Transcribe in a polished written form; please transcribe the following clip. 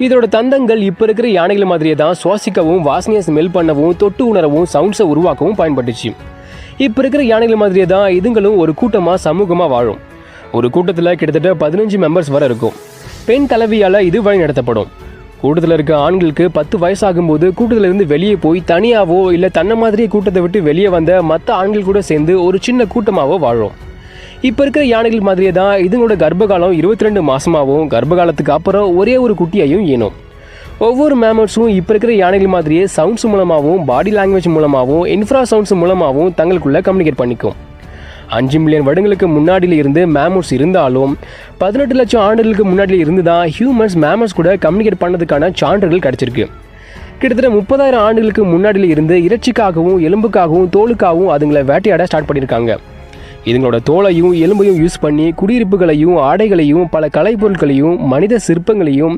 இதோட தந்தங்கள் இப்போ இருக்கிற யானைகள் மாதிரியே தான் சுவாசிக்கவும், வாசனையை ஸ்மெல் பண்ணவும், தொட்டு உணரவும், சவுண்ட்ஸை உருவாக்கவும் பயன்பட்டுச்சு. இப்போ இருக்கிற யானைகள் மாதிரியே தான் இதுங்களும் ஒரு கூட்டமாக சமூகமாக வாழும். ஒரு கூட்டத்தில் கிட்டத்தட்ட 15 மெம்பர்ஸ் வரை இருக்கும். பெண் தலைவியால் இது வழி நடத்தப்படும். கூட்டத்தில் இருக்க ஆண்களுக்கு 10 வயசாகும்போது கூட்டத்திலிருந்து வெளியே போய் தனியாவோ இல்லை தன்னை மாதிரியே கூட்டத்தை விட்டு வெளியே வந்த மற்ற ஆண்கள் கூட சேர்ந்து ஒரு சின்ன கூட்டமாகவோ வாழும். இப்போ இருக்கிற யானைகள் மாதிரியே தான் இதுங்களோட கர்ப்பகாலம் 22 மாதமாகவும், கர்ப்பகாலத்துக்கு அப்புறம் ஒரே ஒரு குட்டியையும் ஈனும். ஒவ்வொரு மேமல்ஸும் இப்போ இருக்கிற யானைகள் மாதிரியே சவுண்ட்ஸ் மூலமாகவும், பாடி லாங்குவேஜ் மூலமாகவும், இன்ஃப்ரா சவுண்ட்ஸ் மூலமாகவும் தங்களுக்குள்ளே கம்யூனிகேட் பண்ணிக்கும். 5 மில்லியன் வருடங்களுக்கு முன்னாடியில் இருந்து மேமல்ஸ் இருந்தாலும் 18 லட்சம் ஆண்டுகளுக்கு முன்னாடியில் இருந்து தான் ஹியூமன்ஸ் மேமல்ஸ் கூட கம்யூனிகேட் பண்ணதுக்கான சான்றுகள் கிடச்சிருக்கு. கிட்டத்தட்ட 30,000 ஆண்டுகளுக்கு முன்னாடியில் இருந்து இறைச்சிக்காகவும், எலும்புக்காகவும், தோலுக்காகவும் அதுங்களை வேட்டையாட ஸ்டார்ட் பண்ணியிருக்காங்க. இதுங்களோட தோலையும் எலும்பையும் யூஸ் பண்ணி குடியிருப்புகளையும், ஆடைகளையும், பல கலைப்பொருட்களையும், மனித சிற்பங்களையும்